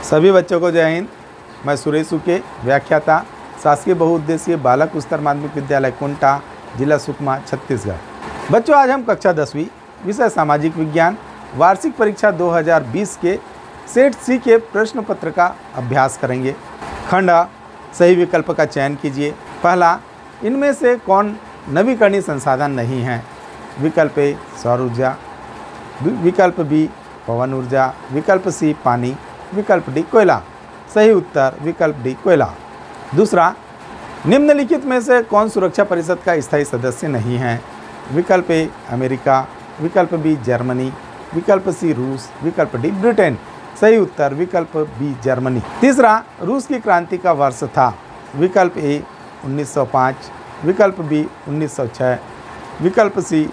सभी बच्चों को जय हिंद। मैं सुरेश उके, व्याख्याता, शासकीय बहुउद्देशीय बालक उच्चतर माध्यमिक विद्यालय कुंटा, जिला सुकमा, छत्तीसगढ़। बच्चों, आज हम कक्षा 10वीं विषय सामाजिक विज्ञान वार्षिक परीक्षा 2020 के सेट सी के प्रश्न पत्र का अभ्यास करेंगे। खंड अ, सही विकल्प का चयन कीजिए। पहला, इनमें से कौन नवीकरणीय संसाधन नहीं है? विकल्प ए सौर ऊर्जा, विकल्प बी पवन ऊर्जा, विकल्प सी पानी, विकल्प डी कोयला। सही उत्तर विकल्प डी कोयला। दूसरा, निम्नलिखित में से कौन सुरक्षा परिषद का स्थायी सदस्य नहीं है? विकल्प ए अमेरिका, विकल्प बी जर्मनी, विकल्प सी रूस, विकल्प डी ब्रिटेन। सही उत्तर विकल्प बी जर्मनी। तीसरा, रूस की क्रांति का वर्ष था? विकल्प ए 1905, विकल्प बी 1906, विकल्प सी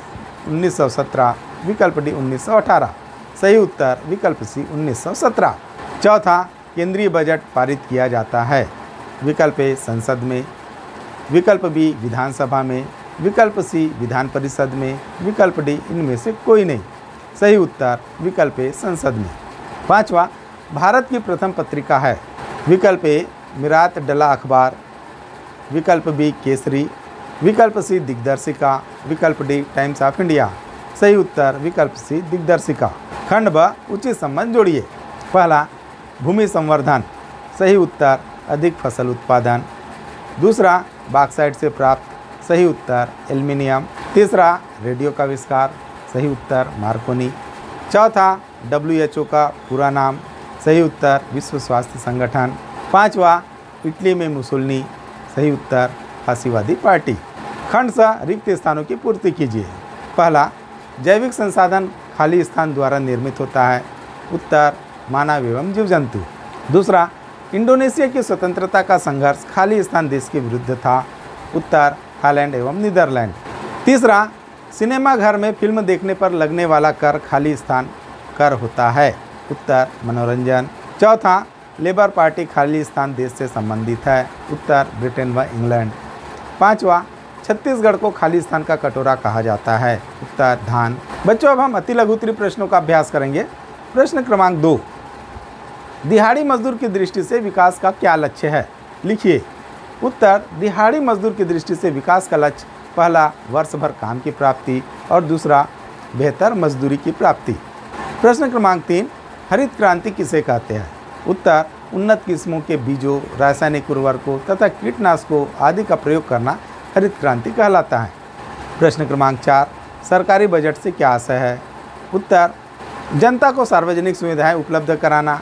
1917, विकल्प डी 1918। सही उत्तर विकल्प सी 1917। चौथा, केंद्रीय बजट पारित किया जाता है? विकल्प ए संसद में, विकल्प बी विधानसभा में, विकल्प सी विधान परिषद में, विकल्प डी इनमें से कोई नहीं। सही उत्तर विकल्प ए संसद में। पांचवा, भारत की प्रथम पत्रिका है? विकल्प ए मिरात डला अखबार, विकल्प बी केसरी, विकल्प सी दिग्दर्शिका, विकल्प डी टाइम्स ऑफ इंडिया। सही उत्तर विकल्प सी दिग्दर्शिका। खंड ब, उचित संबंध जोड़िए। पहला, भूमि संवर्धन। सही उत्तर अधिक फसल उत्पादन। दूसरा, बॉक्साइट से प्राप्त। सही उत्तर एल्युमिनियम। तीसरा, रेडियो का आविष्कार। सही उत्तर मार्कोनी। चौथा, WHO का पूरा नाम। सही उत्तर विश्व स्वास्थ्य संगठन। पांचवा, इटली में मुसोलिनी। सही उत्तर फासीवादी पार्टी। खंड स, रिक्त स्थानों की पूर्ति कीजिए। पहला, जैविक संसाधन खाली स्थान द्वारा निर्मित होता है? उत्तर मानव एवं जीव जंतु। दूसरा, इंडोनेशिया की स्वतंत्रता का संघर्ष खाली स्थान देश के विरुद्ध था? उत्तर हॉलैंड एवं नीदरलैंड। तीसरा, सिनेमा घर में फिल्म देखने पर लगने वाला कर खाली स्थान कर होता है? उत्तर मनोरंजन। चौथा, लेबर पार्टी खाली स्थान देश से संबंधित है? उत्तर ब्रिटेन व इंग्लैंड। पांचवा, छत्तीसगढ़ को खाली स्थान का कटोरा कहा जाता है? उत्तर धान। बच्चों, अब हम अति लघुत्तरीय प्रश्नों का अभ्यास करेंगे। प्रश्न क्रमांक 2, दिहाड़ी मजदूर की दृष्टि से विकास का क्या लक्ष्य है? लिखिए। उत्तर, दिहाड़ी मजदूर की दृष्टि से विकास का लक्ष्य पहला वर्ष भर काम की प्राप्ति और दूसरा बेहतर मजदूरी की प्राप्ति। प्रश्न क्रमांक 3, हरित क्रांति किसे कहते हैं? उत्तर, उन्नत किस्मों के बीजों, रासायनिक उर्वरकों तथा कीटनाशकों आदि का प्रयोग करना हरित क्रांति कहलाता है। प्रश्न क्रमांक 4, सरकारी बजट से क्या आशय है? उत्तर, जनता को सार्वजनिक सुविधाएं उपलब्ध कराना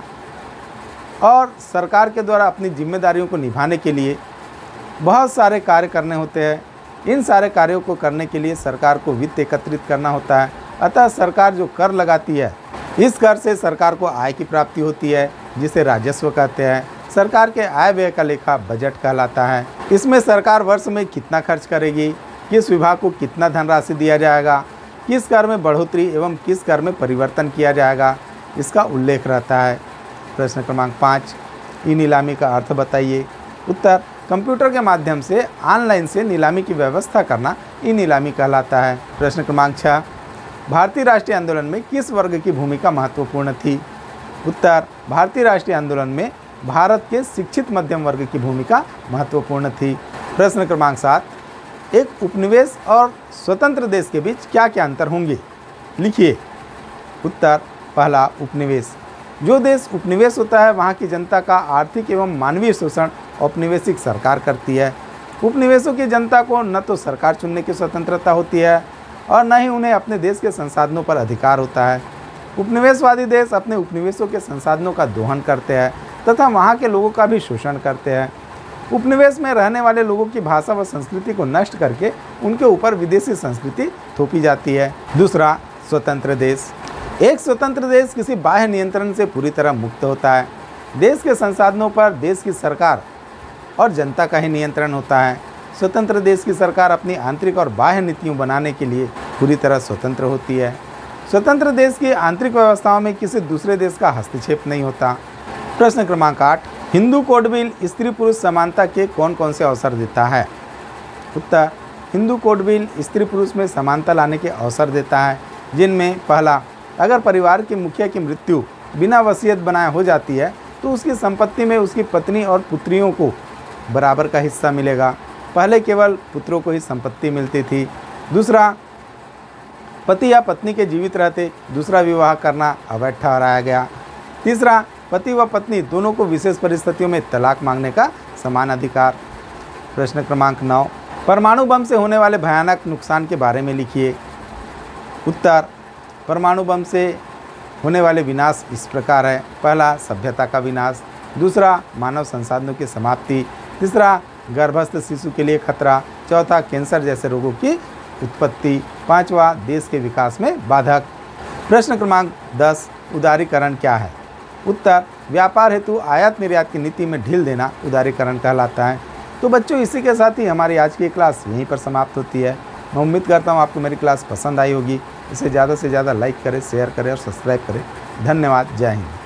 और सरकार के द्वारा अपनी जिम्मेदारियों को निभाने के लिए बहुत सारे कार्य करने होते हैं। इन सारे कार्यों को करने के लिए सरकार को वित्त एकत्रित करना होता है। अतः सरकार जो कर लगाती है, इस कर से सरकार को आय की प्राप्ति होती है, जिसे राजस्व कहते हैं। सरकार के आय व्यय का लेखा बजट कहलाता है। इसमें सरकार वर्ष में कितना खर्च करेगी, किस विभाग को कितना धनराशि दिया जाएगा, किस कर में बढ़ोतरी एवं किस कर में परिवर्तन किया जाएगा, इसका उल्लेख रहता है। प्रश्न क्रमांक 5, ई नीलामी का अर्थ बताइए। उत्तर, कंप्यूटर के माध्यम से ऑनलाइन से नीलामी की व्यवस्था करना ई नीलामी कहलाता है। प्रश्न क्रमांक 6, भारतीय राष्ट्रीय आंदोलन में किस वर्ग की भूमिका महत्वपूर्ण थी? उत्तर, भारतीय राष्ट्रीय आंदोलन में भारत के शिक्षित मध्यम वर्ग की भूमिका महत्वपूर्ण थी। प्रश्न क्रमांक 7, एक उपनिवेश और स्वतंत्र देश के बीच क्या क्या अंतर होंगे? लिखिए। उत्तर, पहला, उपनिवेश। जो देश उपनिवेश होता है वहाँ की जनता का आर्थिक एवं मानवीय शोषण औपनिवेशिक सरकार करती है। उपनिवेशों की जनता को न तो सरकार चुनने की स्वतंत्रता होती है और न ही उन्हें अपने देश के संसाधनों पर अधिकार होता है। उपनिवेशवादी देश अपने उपनिवेशों के संसाधनों का दोहन करते हैं तथा वहाँ के लोगों का भी शोषण करते हैं। उपनिवेश में रहने वाले लोगों की भाषा व संस्कृति को नष्ट करके उनके ऊपर विदेशी संस्कृति थोपी जाती है। दूसरा, स्वतंत्र देश। एक स्वतंत्र देश किसी बाह्य नियंत्रण से पूरी तरह मुक्त होता है। देश के संसाधनों पर देश की सरकार और जनता का ही नियंत्रण होता है। स्वतंत्र देश की सरकार अपनी आंतरिक और बाह्य नीतियों बनाने के लिए पूरी तरह स्वतंत्र होती है। स्वतंत्र देश की आंतरिक व्यवस्थाओं में किसी दूसरे देश का हस्तक्षेप नहीं होता। प्रश्न क्रमांक 8, हिंदू कोड बिल स्त्री पुरुष समानता के कौन कौन से अवसर देता है? उत्तर, हिंदू कोड बिल स्त्री पुरुष में समानता लाने के अवसर देता है, जिनमें पहला, अगर परिवार के मुखिया की मृत्यु बिना वसीयत बनाए हो जाती है तो उसकी संपत्ति में उसकी पत्नी और पुत्रियों को बराबर का हिस्सा मिलेगा। पहले केवल पुत्रों को ही संपत्ति मिलती थी। दूसरा, पति या पत्नी के जीवित रहते दूसरा विवाह करना अवैध ठहराया गया। तीसरा, पति व पत्नी दोनों को विशेष परिस्थितियों में तलाक मांगने का समान अधिकार। प्रश्न क्रमांक 9, परमाणु बम से होने वाले भयानक नुकसान के बारे में लिखिए। उत्तर, परमाणु बम से होने वाले विनाश इस प्रकार है। पहला, सभ्यता का विनाश। दूसरा, मानव संसाधनों की समाप्ति। तीसरा, गर्भस्थ शिशु के लिए खतरा। चौथा, कैंसर जैसे रोगों की उत्पत्ति। पांचवा, देश के विकास में बाधक। प्रश्न क्रमांक 10, उदारीकरण क्या है? उत्तर, व्यापार हेतु आयात निर्यात की नीति में ढील देना उदारीकरण कहलाता है। तो बच्चों, इसी के साथ ही हमारी आज की क्लास यहीं पर समाप्त होती है। मैं उम्मीद करता हूँ आपको मेरी क्लास पसंद आई होगी। इसे ज़्यादा से ज़्यादा लाइक करें, शेयर करें और सब्सक्राइब करें। धन्यवाद। जय हिंद।